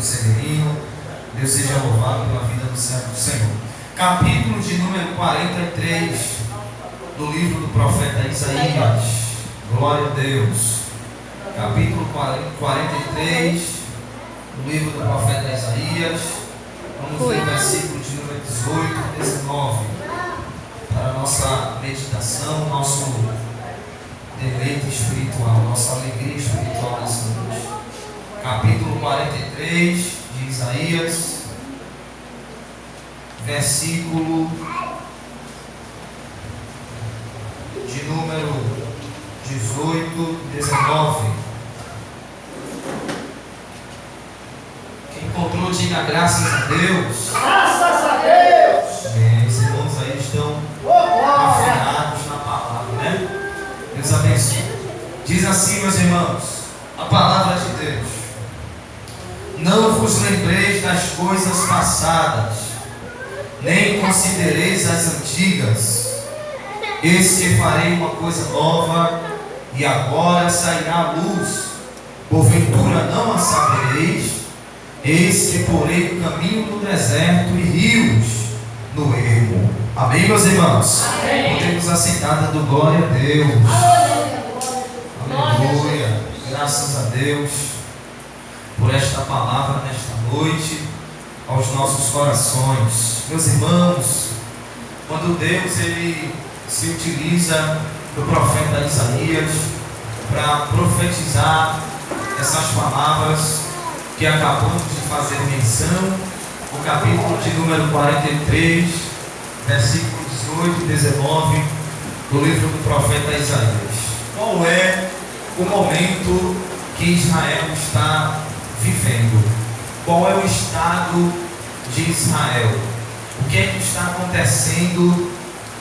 Severino. Deus seja louvado pela vida do servo do Senhor. Capítulo de número 43 do livro do profeta Isaías. Glória a Deus. Capítulo 43 do livro do profeta Isaías. Vamos ler versículo de número 18 e 19 para a nossa meditação, nosso deleite espiritual, nossa alegria espiritual nessa noite. Capítulo 43 de Isaías, versículo de número 18 e 19. Quem encontrou, diga graças a Deus. Graças a Deus! Os irmãos aí estão afinados na palavra, né? Deus abençoe. Diz assim, meus irmãos, a palavra de Deus: não vos lembreis das coisas passadas, nem considereis as antigas. Eis que farei uma coisa nova, e agora sairá a luz. Porventura não a sabereis? Eis que porei caminho no deserto e rios no ermo. Amém, meus irmãos? Amém. Podemos assentar dando glória a Deus. Aleluia. Graças a Deus por esta palavra nesta noite aos nossos corações. Meus irmãos, quando Deus ele se utiliza do profeta Isaías para profetizar essas palavras que acabamos de fazer menção, no capítulo de número 43, versículo 18 e 19 do livro do profeta Isaías. Qual é o momento que Israel está vivendo? Qual é o estado de Israel? O que é que está acontecendo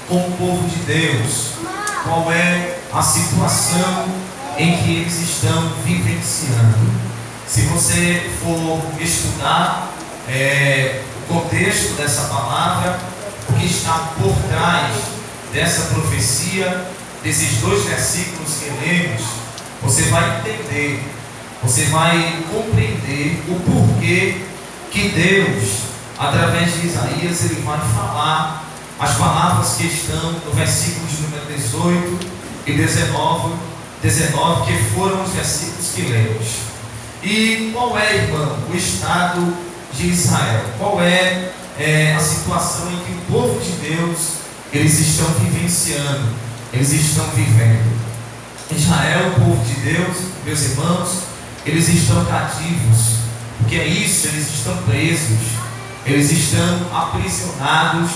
com o povo de Deus? Qual é a situação em que eles estão vivenciando? Se você for estudar o contexto dessa palavra, o que está por trás dessa profecia, desses dois versículos que lemos, você vai entender, você vai compreender o porquê que Deus, através de Isaías, ele vai falar as palavras que estão no versículo de número 18 e 19, que foram os versículos que lemos. E qual é, irmão, o estado de Israel? Qual é a situação em que o povo de Deus, eles estão vivenciando, eles estão vivendo? Israel, o povo de Deus, meus irmãos, eles estão cativos. O que é isso? Eles estão presos, eles estão aprisionados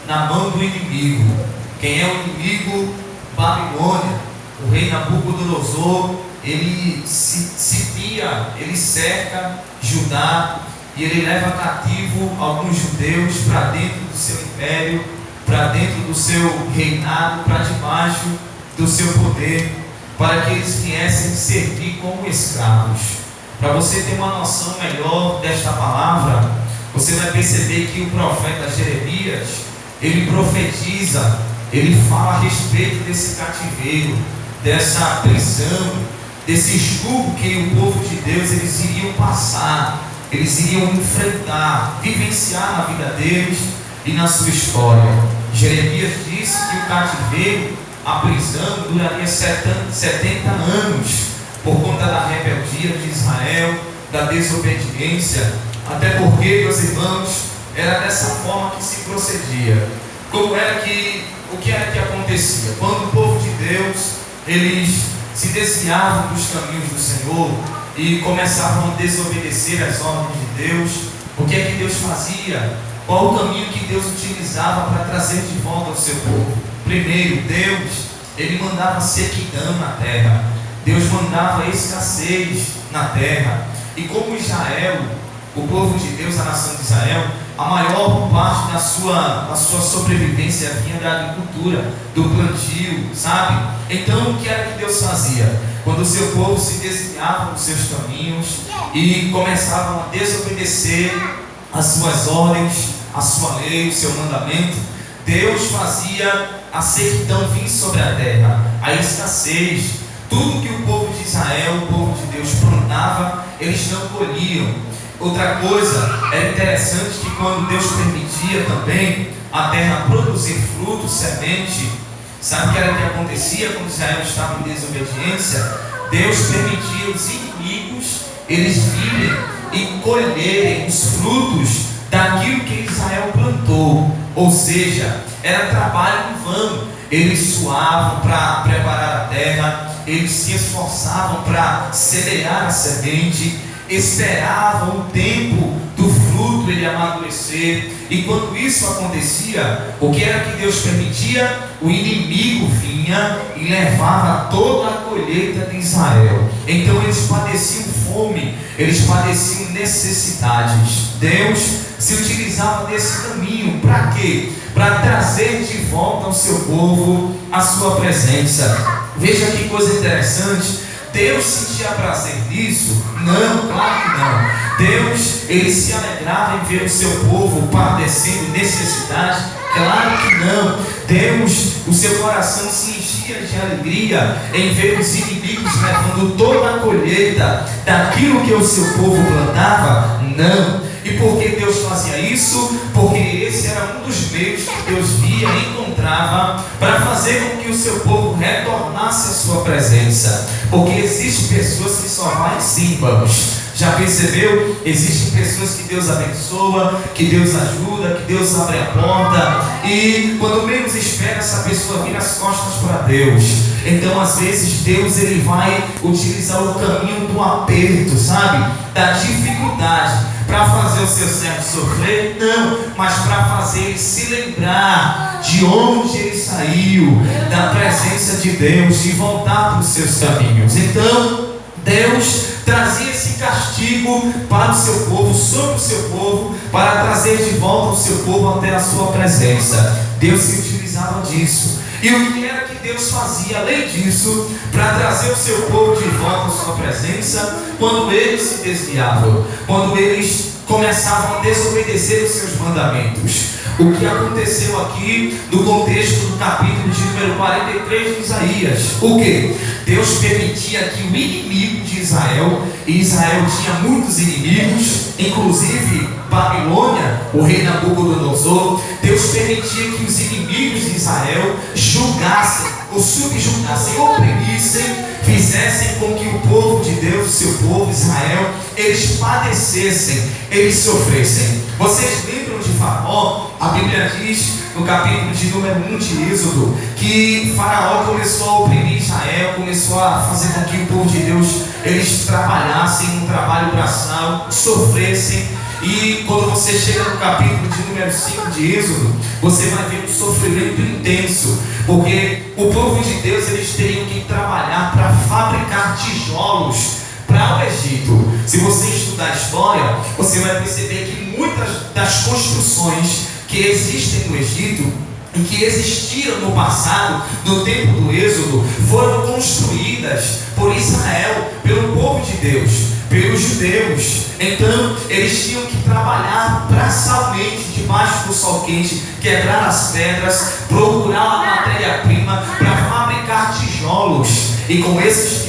na mão do inimigo. Quem é o inimigo? Babilônia. O rei Nabucodonosor, ele sitiia, ele cerca Judá e ele leva cativo alguns judeus para dentro do seu império, para dentro do seu reinado, para debaixo do seu poder, para que eles viessem servir como escravos. Para você ter uma noção melhor desta palavra, você vai perceber que o profeta Jeremias, ele profetiza, ele fala a respeito desse cativeiro, dessa prisão, desse jugo que o povo de Deus eles iriam passar, eles iriam enfrentar, vivenciar na vida deles e na sua história. Jeremias disse que o cativeiro, a prisão, duraria 70 anos, por conta da rebeldia de Israel, da desobediência, até porque, meus irmãos, era dessa forma que se procedia. O que era que acontecia? Quando o povo de Deus, eles se desviavam dos caminhos do Senhor e começavam a desobedecer as ordens de Deus, o que é que Deus fazia? Qual o caminho que Deus utilizava para trazer de volta ao seu povo? Primeiro, Deus, ele mandava sequidão na terra, Deus mandava escassez na terra. E como Israel, o povo de Deus, a nação de Israel, a maior parte da sua sobrevivência vinha da agricultura, do plantio, sabe? Então o que era que Deus fazia? Quando o seu povo se desviava dos seus caminhos e começavam a desobedecer as suas ordens, a sua lei, o seu mandamento, Deus fazia a sequidão vir sobre a terra, a escassez. Tudo que o povo de Israel, o povo de Deus plantava, eles não colhiam. Outra coisa, era interessante que quando Deus permitia também a terra produzir fruto, semente, sabe o que era que acontecia quando Israel estava em desobediência? Deus permitia os inimigos, eles virem e colherem os frutos daquilo que Israel plantou. Ou seja, era trabalho em vão. Eles suavam para preparar a terra, eles se esforçavam para semear a semente, esperavam o tempo do fruto ele amadurecer. E quando isso acontecia, o que era que Deus permitia? O inimigo vinha e levava toda a colheita de Israel. Então eles padeciam fome, eles padeciam necessidades. Deus se utilizava desse caminho. Para quê? Para trazer de volta ao seu povo a sua presença. Veja que coisa interessante. Deus sentia prazer nisso? Não, claro que não. Deus, ele se alegrava em ver o seu povo padecendo necessidade? Claro que não. Deus, o seu coração se enchia de alegria em ver os inimigos levando toda a colheita daquilo que o seu povo plantava? Não. E por que Deus fazia isso? Porque esse era um dos meios que Deus via e encontrava para fazer com que o seu povo retornasse à sua presença. Porque existem pessoas que só vai sim, vamos. Já percebeu? Existem pessoas que Deus abençoa, que Deus ajuda, que Deus abre a porta, e quando menos espera, essa pessoa vira as costas para Deus. Então às vezes Deus ele vai utilizar o caminho do aperto, sabe? Da dificuldade, para fazer o seu servo sofrer? Não, mas para fazer ele se lembrar de onde ele saiu, da presença de Deus, e voltar para os seus caminhos. Então Deus trazia esse castigo para o seu povo, sobre o seu povo, para trazer de volta o seu povo até a sua presença. Deus se utilizava disso. E o que era que Deus fazia além disso, para trazer o seu povo de volta à sua presença? Quando eles se desviavam, quando eles começavam a desobedecer os seus mandamentos. O que aconteceu aqui no contexto do capítulo de número 43 de Isaías? O que? Deus permitia que o inimigo de Israel, e Israel tinha muitos inimigos, inclusive Babilônia, o rei Nabucodonosor. Deus permitia que os inimigos de Israel julgassem, ou subjugassem, oprimissem, fizessem com que o povo de Deus, o seu povo Israel, eles padecessem, eles sofressem. Vocês lembram de Faraó? A Bíblia diz no capítulo de número 1 de Êxodo que Faraó começou a oprimir Israel, começou a fazer com que o povo de Deus eles trabalhassem um trabalho braçal, sofressem. E quando você chega no capítulo de número 5 de Êxodo, você vai ver um sofrimento intenso, porque o povo de Deus eles teriam que trabalhar para fabricar tijolos para o Egito. Se você estudar a história, você vai perceber que muitas das construções que existem no Egito e que existiram no passado, no tempo do Êxodo, foram construídas por Israel, pelo povo de Deus, pelos judeus. Então eles tinham que trabalhar braçalmente debaixo do sol quente, quebrar as pedras, procurar a matéria-prima para fabricar tijolos, e com esses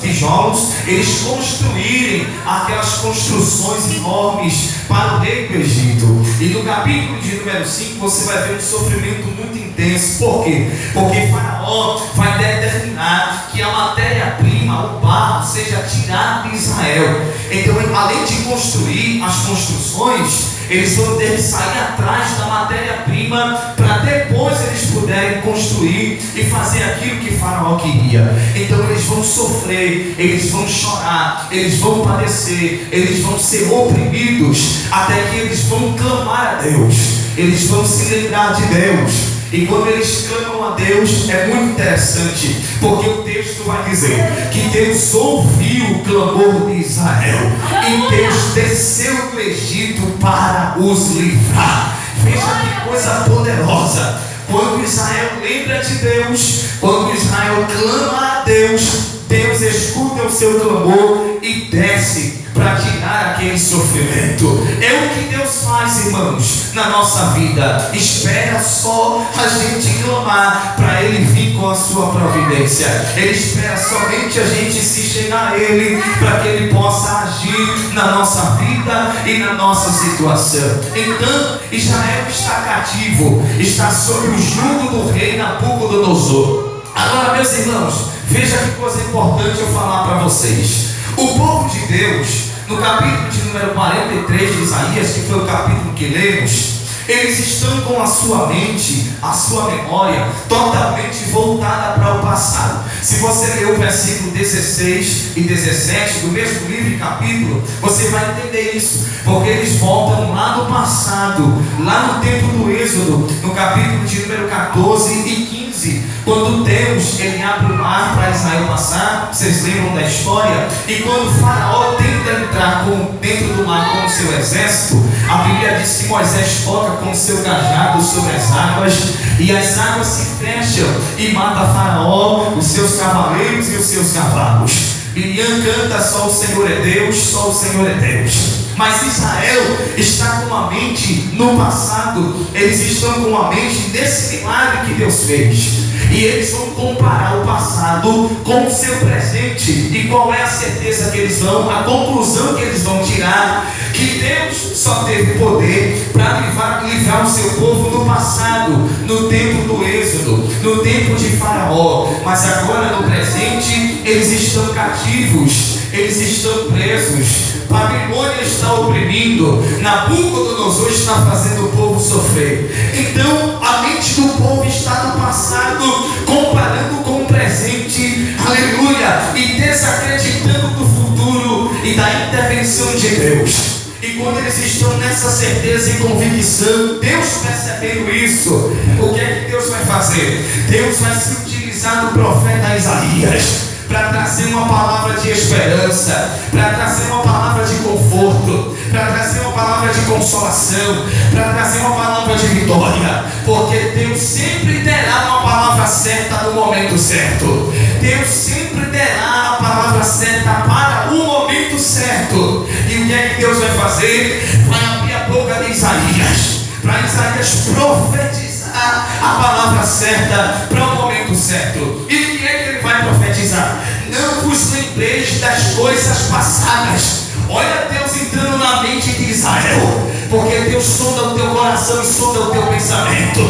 tijolos eles construírem aquelas construções enormes para o rei do Egito. E no capítulo de número 5 você vai ver um sofrimento muito intenso. Por quê? Porque Faraó vai determinar que a matéria-prima, o barro, seja tirado de Israel. Então, além de construir as construções, eles vão ter que sair atrás da matéria-prima para depois eles puderem construir e fazer aquilo que Faraó queria. Então eles vão sofrer, eles vão chorar, eles vão padecer, eles vão ser oprimidos, até que eles vão clamar a Deus, eles vão se lembrar de Deus. E quando eles clamam a Deus, é muito interessante, porque o texto vai dizer que Deus ouviu o clamor de Israel e Deus desceu do Egito para os livrar. Veja que coisa poderosa. Quando Israel lembra de Deus, quando Israel clama a Deus, Deus escuta o seu clamor e desce para tirar aquele sofrimento. É o que Deus faz, irmãos, na nossa vida. Espera só a gente clamar para Ele vir com a sua providência. Ele espera somente a gente se chegar a Ele, para que Ele possa agir na nossa vida e na nossa situação. Então, Israel está cativo, está sob o jugo do rei Nabucodonosor. Agora, meus irmãos, veja que coisa importante eu falar para vocês. O povo de Deus, no capítulo de número 43 de Isaías, que foi o capítulo que lemos, eles estão com a sua mente, a sua memória totalmente voltada para o passado. Se você ler o versículo 16 e 17 do mesmo livro e capítulo, você vai entender isso, porque eles voltam lá no passado, lá no tempo do Êxodo, no capítulo de número 14 e 15, quando Deus ele abre o mar para Israel passar. Vocês lembram da história? E quando o faraó tenta entrar dentro do mar com o seu exército, a Bíblia diz que Moisés toca com o seu cajado sobre as águas, e as águas se fecham e mata faraó, os seus cavaleiros e os seus cavalos. Miriam canta: só o Senhor é Deus, só o Senhor é Deus. Mas Israel está com a mente no passado. Eles estão com a mente nesse milagre que Deus fez, e eles vão comparar o passado com o seu presente. E qual é a certeza que eles vão, a conclusão que eles vão tirar? Que Deus só teve poder para livrar o seu povo no passado, no tempo do Êxodo, no tempo de Faraó. Mas agora no presente eles estão cativos, eles estão presos. Babilônia está oprimindo, Nabucodonosor está fazendo o povo sofrer. Então a mente do povo está no passado, comparando com o presente, aleluia, e desacreditando do futuro e da intervenção de Deus. E quando eles estão nessa certeza e convicção, Deus percebendo isso, o que é que Deus vai fazer? Deus vai se utilizar do profeta Isaías para trazer uma palavra de esperança, para trazer uma palavra de conforto, para trazer uma palavra de consolação, para trazer uma palavra de vitória, porque Deus sempre terá uma palavra certa no momento certo. Deus sempre terá a palavra certa para o momento certo. E o que é que Deus vai fazer? Vai abrir a boca de Isaías, para Isaías profetizar a palavra certa para o momento certo. E o que é que ele vai profetizar? Não vos lembreis das coisas passadas. Olha Deus entrando na mente de Israel, porque Deus sonda o teu coração e sonda o teu pensamento.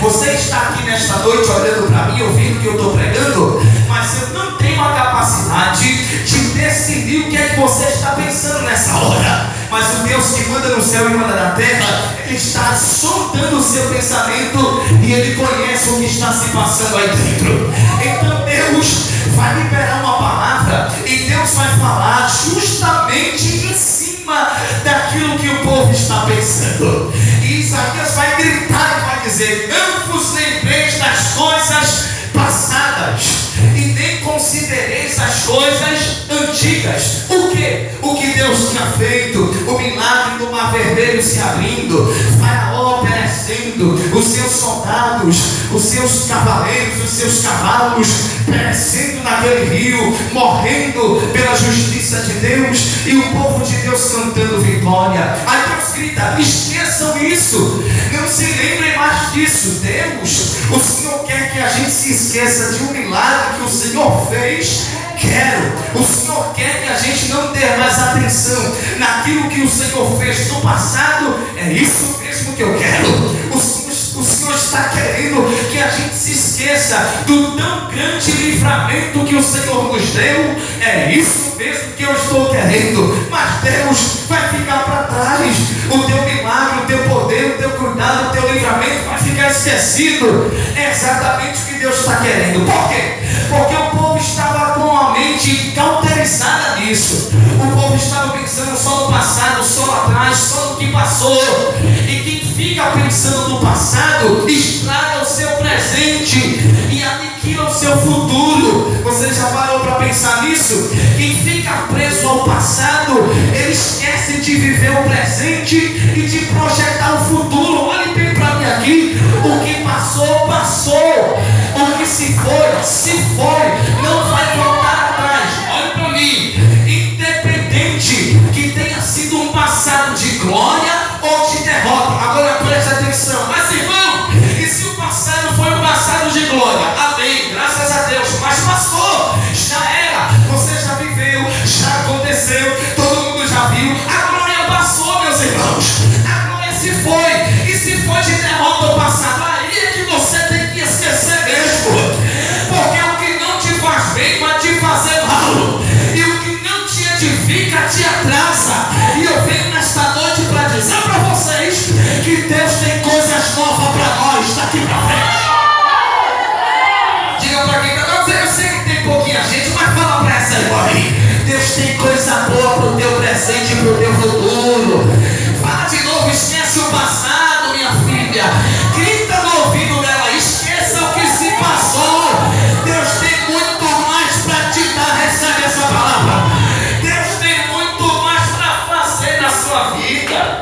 Você está aqui nesta noite olhando para mim, ouvindo o que eu estou pregando, mas eu não tenho a capacidade de decidir o que é que você está pensando nessa hora. Mas o Deus que manda no céu e manda na terra, Ele está sondando o seu pensamento e Ele conhece o que está se passando aí dentro. Então Deus vai liberar uma palavra e Deus vai falar justamente em cima daquilo que o povo está pensando. E Isaías vai gritar e vai dizer: não vos lembreis das coisas passadas e nem considereis as coisas antigas. O que? O que Deus tinha feito, o milagre do Mar Vermelho se abrindo, Faraó perecendo, os seus soldados, os seus cavaleiros, os seus cavalos perecendo naquele rio, morrendo pela justiça de Deus, e o povo de Deus cantando vitória. Aí Deus grita: esqueçam isso, não se lembrem mais disso. Deus, o Senhor quer que a gente se esqueça de um milagre que o Senhor fez. O Senhor quer que a gente não dê mais atenção naquilo que o Senhor fez no passado. É isso mesmo que eu quero. O Senhor está querendo que a gente se esqueça do tão grande livramento que o Senhor nos deu. É isso mesmo que eu estou querendo. Mas Deus vai ficar para trás. O teu milagre, o teu poder, o teu cuidado, o teu livramento vai ficar esquecido. É exatamente o que Deus está querendo. Por quê? Porque o povo estava com a mente cauterizada nisso. O povo estava pensando só no passado, só lá atrás, só no que passou. E quem fica pensando no passado estraga o seu presente e aniquila o seu futuro. Você já parou para pensar nisso? Quem fica preso ao passado, ele esquece de viver o presente e de projetar o futuro. Olhe bem para mim aqui. O que passou, passou. O que se foi, não vai voltar atrás. Olhe para mim. Independente que vida.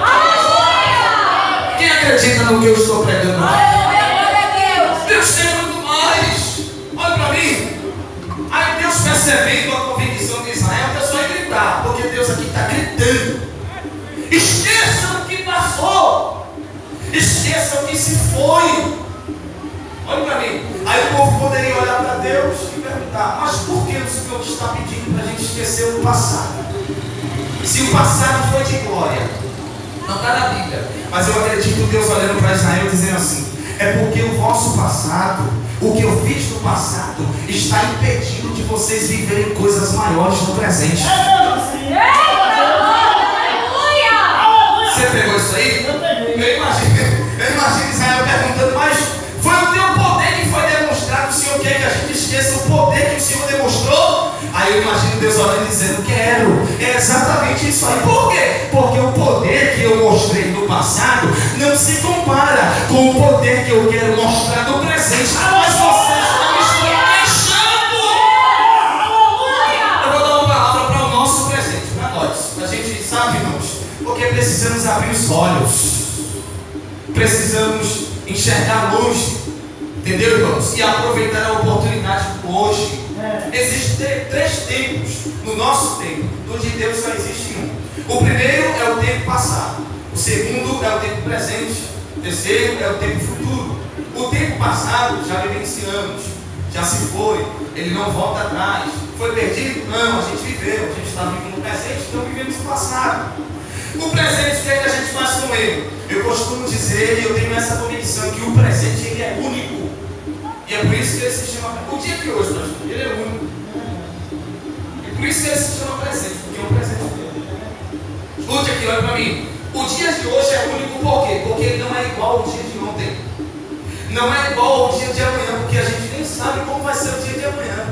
Quem acredita no que eu estou pregando? Deus tem muito mais. Olha para mim. Aí Deus, percebendo a convicção de Israel, Deus vai gritar, porque Deus aqui está gritando. Esqueçam o que passou. Esqueçam o que se foi. Olha para mim. Aí o povo poderia olhar para Deus e perguntar: mas por que o Senhor está pedindo para a gente esquecer o passado? Se o passado foi de glória, não está na Bíblia, mas eu acredito Deus olhando para Israel dizendo assim: é porque o vosso passado, o que eu fiz no passado, está impedindo de vocês viverem coisas maiores no presente. Você pegou isso aí? Eu imagino Israel perguntando: mas foi o teu poder que foi demonstrado? O Senhor quer que a gente esqueça o poder que o Senhor demonstrou? Aí eu imagino Deus olhando e dizendo: quero. É exatamente isso aí. Por quê? Porque o poder que eu mostrei no passado não se compara com o poder que eu quero mostrar no presente. Mas vocês não estão deixando. Eu vou dar uma palavra para o nosso presente, para nós. A gente sabe, irmãos, porque precisamos abrir os olhos. Precisamos enxergar longe. Entendeu, irmãos? E aproveitar a oportunidade hoje. Existem três tempos no nosso tempo. No de Deus só existe um. O primeiro é o tempo passado. O segundo é o tempo presente. O terceiro é o tempo futuro. O tempo passado já vivenciamos, já se foi, ele não volta atrás. Foi perdido? Não, a gente viveu. A gente está vivendo no presente, então vivemos no passado. O presente, o que é que a gente faz com ele? Eu costumo dizer, e eu tenho essa convicção, que o presente ele é único. E é por isso que ele se chama. O dia de hoje, ele é único. E por isso que ele se chama presente, porque é um presente dele. Escute aqui, olha para mim. O dia de hoje é único por quê? Porque ele não é igual ao dia de ontem. Não é igual ao dia de amanhã, porque a gente nem sabe como vai ser o dia de amanhã.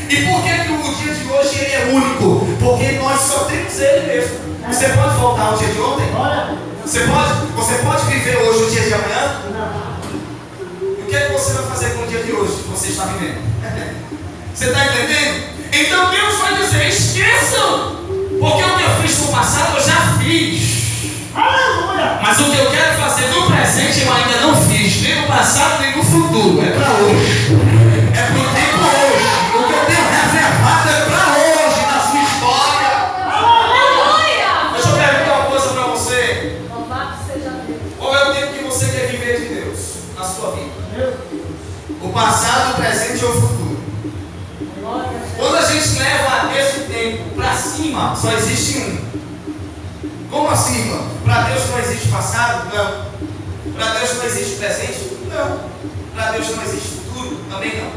E por que o dia de hoje ele é único? Porque nós só temos ele mesmo. Você pode voltar ao dia de ontem? Você pode viver hoje o dia de amanhã? O que é que você vai fazer com o dia de hoje que você está vivendo? Você está entendendo? Então Deus vai dizer: esqueçam, porque o que eu fiz no passado eu já fiz. Aleluia! Mas o que eu quero fazer no presente eu ainda não fiz, nem no passado nem no futuro. É para hoje. É para o tempo hoje. O que eu tenho reservado é para hoje na sua história. Aleluia! Deixa eu perguntar uma coisa para você. Qual é o tempo que você quer viver de Deus na sua vida? O passado, o presente ou o futuro? Quando a gente leva esse tempo para cima, só existe um. Como assim, irmão? Para Deus não existe passado? Não. Para Deus não existe presente? Não. Para Deus não existe futuro? Também não.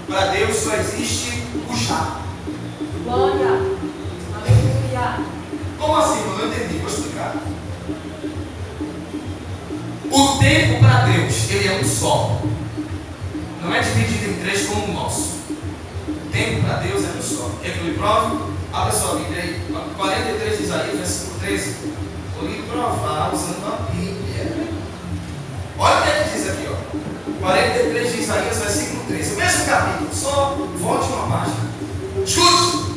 Para Deus só existe o já. Glória. Aleluia. Como assim, irmão? Não entendi. Vou explicar. O tempo para Deus, ele é um só. Não é dividido em três como o nosso. O tempo para Deus é um só. Quer que eu lhe prove? Abra sua Bíblia aí. 43 de Isaías, versículo 13. Vou lhe provar usando a Bíblia. Olha o que é que diz aqui, ó. 43 de Isaías, versículo 13. O mesmo capítulo, só volte uma página. Escute.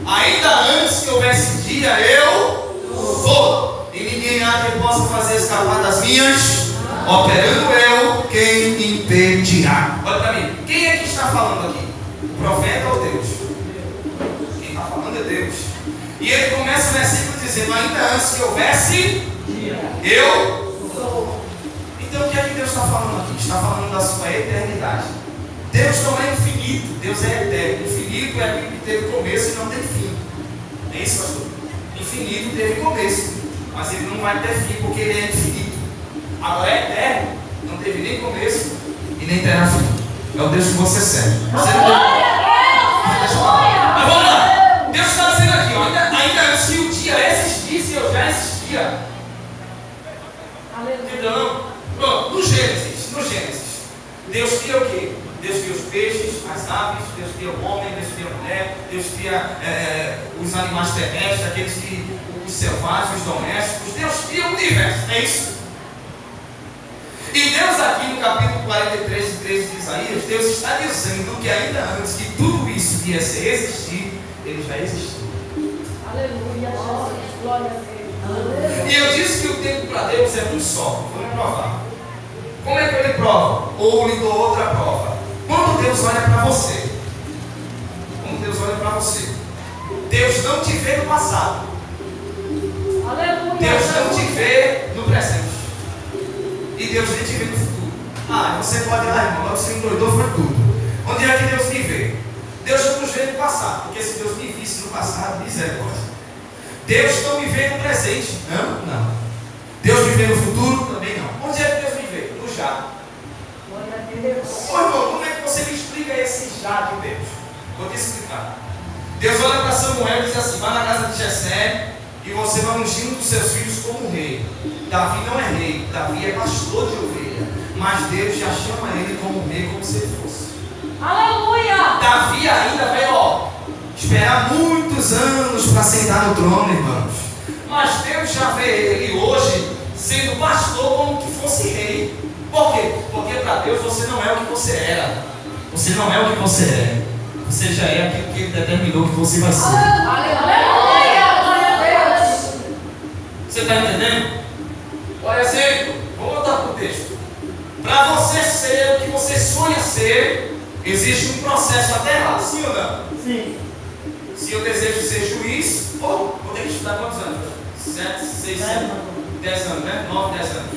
Ainda antes que houvesse dia, eu sou. E ninguém há que possa fazer escapar das minhas. Operando eu, quem impedirá? Olha para mim. Quem é que está falando aqui? O profeta ou Deus? Quem está falando é Deus. E ele começa o versículo dizendo: ainda antes que houvesse eu sou. Então o que é que Deus está falando aqui? Está falando da sua eternidade. Deus não é infinito, Deus é eterno. Infinito é aquilo que teve começo e não tem fim. É isso, pastor? Infinito teve começo, mas ele não vai ter fim porque ele é infinito. Agora é eterno, não teve nem começo e nem terá fim. É o Deus que você serve. Você não Mas vamos lá. Deus está dizendo aqui, ó, ainda antes que o dia existisse, eu já existia. Então, pronto, no Gênesis, Deus cria o quê? Deus cria os peixes, as aves, Deus cria o homem, Deus cria a mulher, Deus cria os animais terrestres, aqueles que, os selvagens, os domésticos. Deus cria o universo, é isso. E Deus aqui no capítulo 43, 13 de Isaías, Deus está dizendo que ainda antes que tudo isso viesse a existir, ele já existiu. Aleluia, Jesus, glória a Deus. E eu disse que o tempo para Deus é um só. Vou lhe provar. Como é que eu lhe provo? Ou lhe dou outra prova. Quando Deus olha para você, Deus não te vê no passado. Aleluia. Deus não te vê no presente. E Deus nem te vê no futuro. Você pode ir lá, irmão, você endoidou, foi tudo. Onde é que Deus me vê? Deus não nos vê no passado, porque se Deus me visse no passado, misericórdia. Deus não me vê no presente. Não. Deus me vê no futuro? Também não. Onde é que Deus me vê? No já. Ô irmão, como é que você me explica esse já de Deus? Vou te explicar. Deus olha para Samuel e diz assim: vá na casa de Jessé e você vai ungir um dos seus filhos como rei. Davi não é rei, Davi é pastor de ovelha, mas Deus já chama ele como rei, como se ele fosse. Aleluia! Davi ainda vai, esperar muitos anos para sentar no trono, irmãos. Mas Deus já vê ele hoje sendo pastor como que fosse rei. Por quê? Porque para Deus você não é o que você era. Você não é o que você é. Você já é aquilo que Ele determinou que você vai ser. Aleluia! Glória a Deus! Você está entendendo? Por exemplo, vou voltar para o texto. Para você ser o que você sonha ser, existe um processo até lá, sim ou não? Sim. Se eu desejo ser juiz, vou ter que estudar quantos anos? 7, 6, 7, 10 anos, né? 9, 10 anos.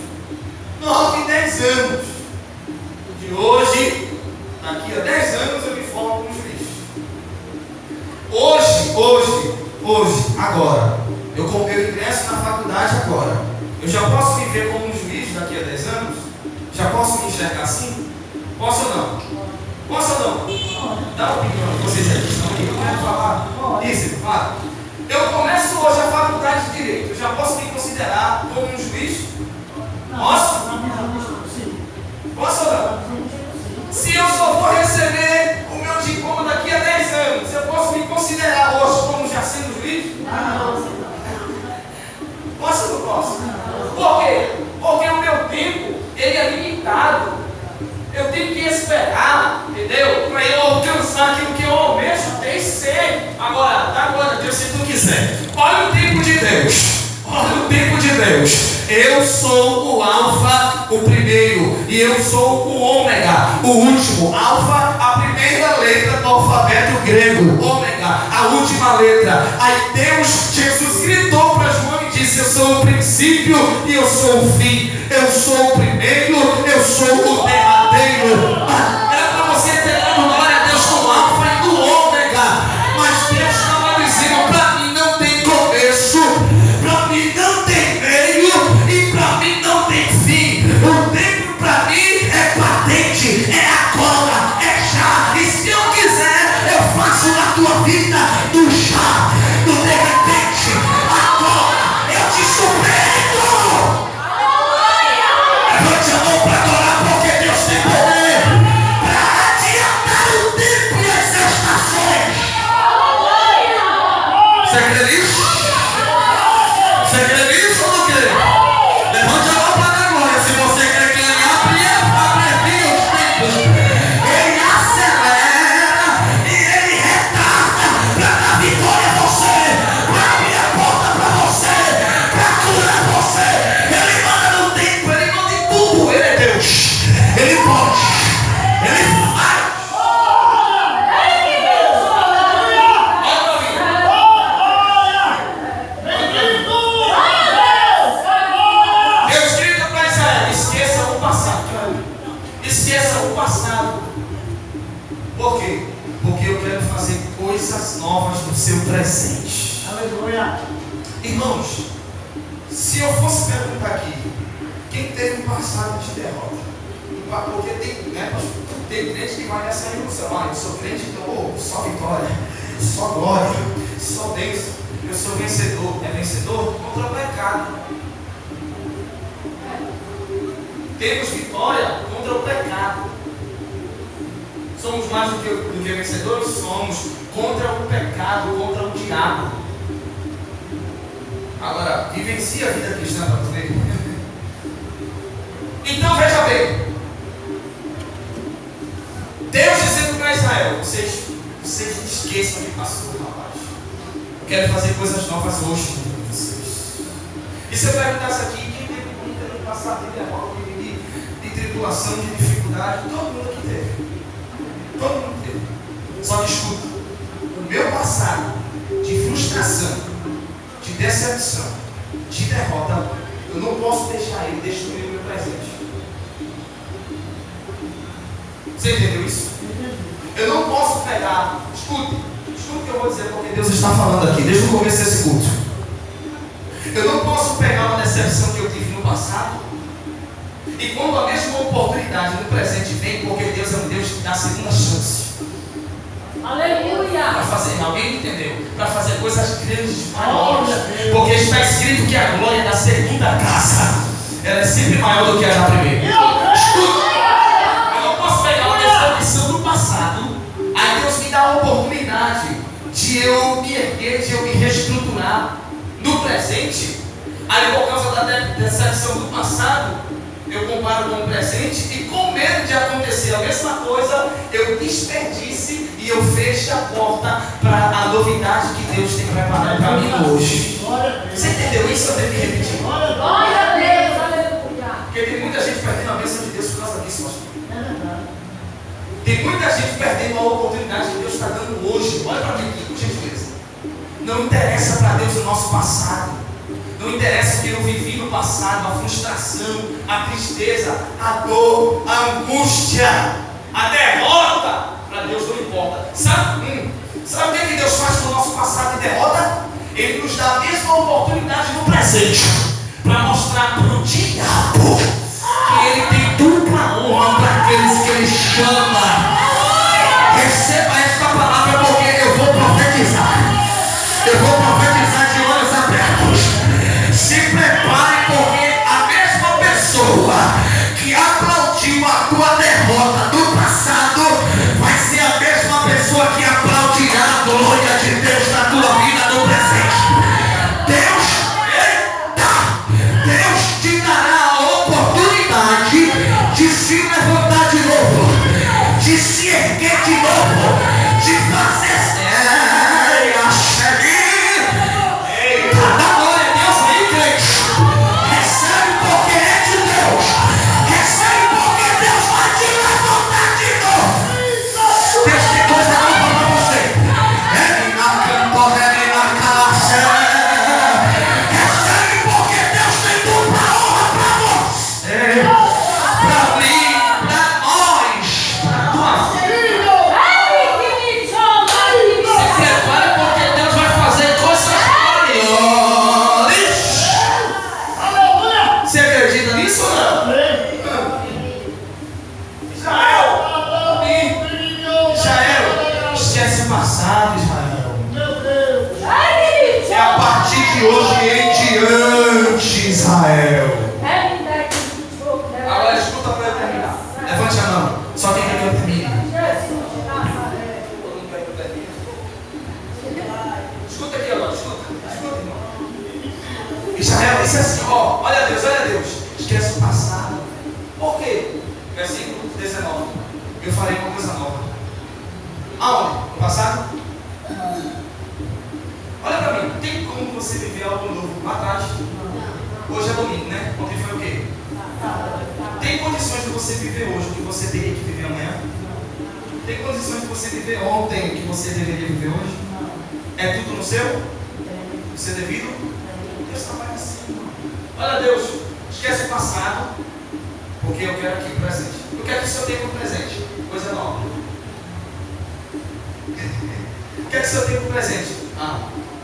9, 10 anos. De hoje, daqui a 10 anos eu me formo como juiz. Hoje, agora, eu ingresso na faculdade agora. Eu já posso me ver como um juiz daqui a 10 anos? Já posso me enxergar assim? Posso ou não? Posso ou não? Dá opinião, vocês aqui estão aqui, eu quero falar. Isso, fala. Eu começo hoje a faculdade de Direito, eu já posso me considerar como um juiz? Posso? Posso ou não? Se eu só for receber o meu diploma daqui a 10 anos, eu posso me considerar hoje como já sendo juiz? Posso ou não posso? Por quê? Porque o meu tempo, ele é limitado. Eu tenho que esperar, entendeu? Para eu alcançar aquilo que eu almejo ter e ser. Agora, dá glória a Deus se tu quiser. Olha o tempo de Deus. Olha o tempo de Deus. Eu sou o Alfa, o primeiro, e eu sou o Ômega, o último. Alfa, a primeira letra do alfabeto grego. Ômega, a última letra. Aí Deus, Jesus gritou para João e disse: eu sou o princípio e eu sou o fim. Eu sou o primeiro, eu sou o derradeiro. Era para você ter dado glória a Deus no Alfa e no Ômega. Mas Deus estava dizendo: para mim não tem começo, para mim não tem meio e para mim não tem fim. O tempo para mim é patente, é agora, é já. E se eu quiser, eu faço na tua vida do já, do de repente, agora. Eu te surpreendo. Levante a mão para adorar, porque Deus tem poder para adiantar o tempo e as estações. Você crê nisso? Você crê nisso ou não crê? Levante a mão para dar glória. Se você crê que Ele abrevia os tempos, Ele acelera e Ele retarda para dar vitória a você, para abrir a porta para você, para curar você. Ele manda no tempo, Ele manda em tudo. Ele é Deus. Ele pode. Ele faz. Deus grita para Israel: esqueça o passado. Esqueça o passado. Por quê? Porque eu quero fazer coisas novas no seu presente. Aleluia. Irmãos, se eu fosse perguntar aqui, quem teve um passado de derrota? Porque tem, né, tem crente que vai nessa ilusão: eu sou crente, então só vitória, só glória, só bênção, eu sou vencedor. É vencedor contra o pecado. Temos vitória contra o pecado. Somos mais do que vencedores? Somos contra o pecado, contra o diabo. Agora, vivencia a vida cristã para tu ver. Então veja bem, Deus dizendo para Israel: vocês esqueçam o que passou, rapaz. Eu quero fazer coisas novas hoje com vocês. E se eu perguntasse aqui, quem teve luta no passado de derrota, de tribulação, de dificuldade? Todo mundo aqui teve. Todo mundo teve. Só que escuta, o meu passado de frustração, de decepção, de derrota, eu não posso deixar ele destruir o meu presente. Você entendeu isso? Eu não posso pegar, escute o que eu vou dizer, porque Deus está falando aqui, desde o começo desse culto. Eu não posso pegar uma decepção que eu tive no passado, e quando a mesma oportunidade no presente vem, porque Deus é um Deus da segunda chance. Aleluia. Para fazer, alguém entendeu? Para fazer coisas grandes, maiores. Porque está escrito que a glória da segunda casa, ela é sempre maior do que a da primeira. Escuta! Eu não posso pegar uma decepção do passado, aí Deus me dá a oportunidade de eu me erguer, de eu me reestruturar no presente. Aí por causa da decepção do passado, eu comparo com o presente e com medo de acontecer a mesma coisa, eu desperdice e eu fecho a porta para a novidade que Deus tem preparado para mim hoje. Você entendeu isso? Eu tenho que repetir. Glória a Deus. Aleluia. Porque tem muita gente perdendo a bênção de Deus por causa disso, pastor. Tem muita gente perdendo a oportunidade que Deus está dando hoje. Olha para mim aqui, por gentileza. Não interessa para Deus o nosso passado. Não interessa o que eu vivi no passado, a frustração, a tristeza, a dor, a angústia, a derrota. Para Deus não importa. Sabe o que Deus faz com o nosso passado e derrota? Ele nos dá a mesma oportunidade no presente para mostrar para o diabo que ele tem dupla honra para aqueles que ele chama. Receba esta palavra porque eu vou profetizar. Eu vou profetizar de olhos abertos. Se prepare, porque a mesma pessoa que aplaudiu a tua derrota do passado vai ser a mesma pessoa que aplaudirá a glória de Deus na tua vida no presente. Deus te dará a oportunidade de se levantar de novo, de se erguer de novo, de fazer Israel disse assim, olha Deus, esquece o passado. Por quê? Versículo 19. Eu farei uma coisa nova. Aonde? No passado? Olha para mim, tem como você viver algo novo lá atrás? Hoje é domingo, né? Ontem foi o quê? Tem condições de você viver hoje o que você teria que viver amanhã? Tem condições de você viver ontem o que você deveria viver hoje? É tudo no seu? Ser devido? Deus trabalha assim. Olha Deus, esquece o passado, porque eu quero aqui o presente. Eu quero que o Senhor tenha o presente, coisa nova. O que é que o Senhor tem para presente?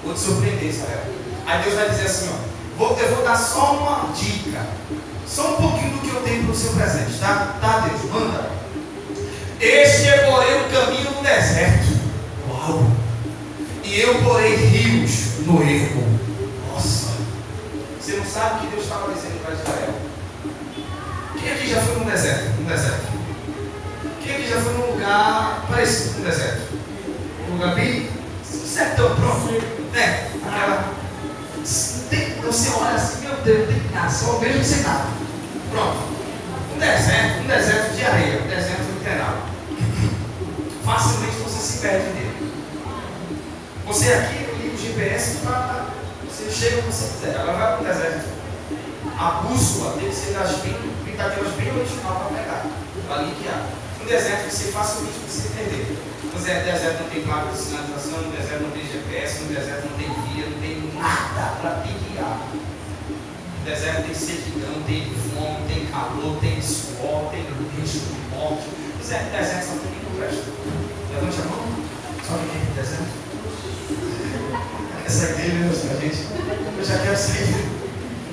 Vou te surpreender, Israel. Aí Deus vai dizer assim, eu vou dar só uma dica, só um pouquinho do que eu tenho para o seu presente, tá? Tá, Deus, manda. Este é porém o caminho do deserto. Uau! E eu porei rios no ermo. Nossa! Você não sabe o que Deus estava dizendo para Israel. Quem aqui já foi num deserto? Quem aqui já foi num lugar parecido com um deserto? Um lugar bem sertão, pronto. Né? Aquela. Você olha assim, meu Deus, não tem nada, só vejo sem nada. Pronto. Um deserto de areia, um deserto literal. Facilmente você se perde nele. Você aqui liga o GPS para você chega onde você quiser. Agora vai para o deserto. A bússola tem que ser das expectativas bem original para pegar, para linkar. No deserto você facilmente você perder. No deserto não tem placa de sinalização, no deserto não tem GPS, no deserto não tem via, não tem nada para te guiar. No deserto tem sequidão, tem fome, tem calor, tem suor, tem risco de morte. No deserto só tem quem não presta. Levante a mão. Só quem tem deserto. Essa igreja, meu Senhor, gente, eu já quero sair.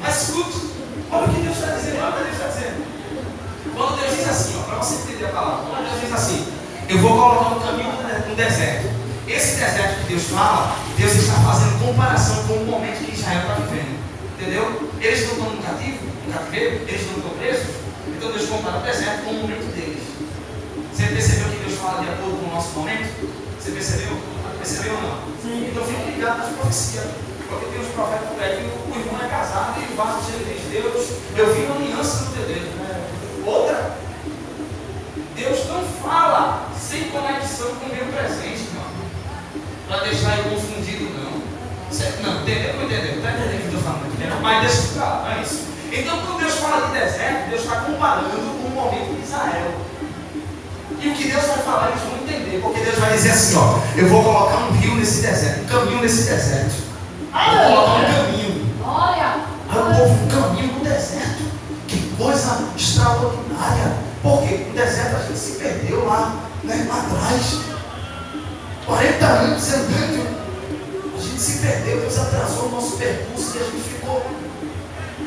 Mas escute, olha o que Deus está dizendo, olha o que Deus está dizendo. Quando Deus diz assim, para você entender a palavra, quando Deus diz assim, eu vou colocar um caminho no deserto. Esse deserto que Deus fala, Deus está fazendo comparação com o momento que Israel está vivendo. Entendeu? Eles não estão no cativeiro, eles não estão presos. Então Deus compara o deserto com o momento deles. Você percebeu que Deus fala de acordo com o nosso momento? Você percebeu? Percebeu ou não? Sim. Então fique ligado nas profecias. Porque tem os profetas por aí que o irmão é casado e o vaso cheio de Deus. Eu vi uma aliança no teu dedo. Outra. Deus não fala sem conexão com o meu presente, irmão. Para deixar ele confundido, não. Não, entendeu? Não entendeu? Está entendendo o que eu estou falando aqui? Né? Mas deixa eu falar, não é isso. Então, quando Deus fala de deserto, Deus está comparando com o momento de Israel. E o que Deus vai falar, eles vão entender. Porque Deus vai dizer assim, ó, eu vou colocar um rio nesse deserto, um caminho nesse deserto. Eu vou colocar um caminho. Olha! Aí o povo, um caminho no deserto. Que coisa extraordinária. Porque no deserto a gente se perdeu lá, né, lá atrás. 40 anos andando. A gente se perdeu, Deus atrasou o nosso percurso e a gente ficou.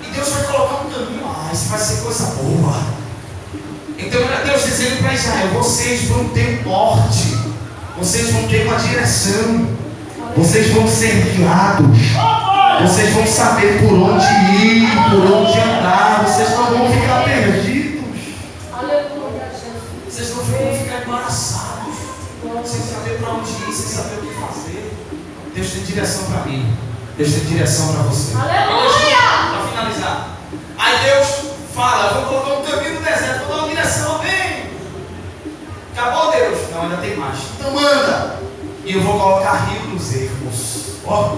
E Deus vai colocar um caminho. Ah, isso vai ser coisa boa. Então era Deus dizendo para Israel, vocês vão ter um norte. Vocês vão ter uma direção. Vocês vão ser guiados. Vocês vão saber por onde ir, por onde andar. Vocês não vão ficar perdidos. Aleluia. Vocês não vão ficar embaraçados. Sem saber para onde ir, sem saber o que fazer. Deus tem direção para mim. Deus tem direção para você. Aleluia! Para finalizar. Aí Deus fala, eu vou colocar um caminho no deserto, vou dar uma direção, amém. Acabou, Deus? Não, ainda tem mais. Então manda. E eu vou colocar rio nos ermos. Ó.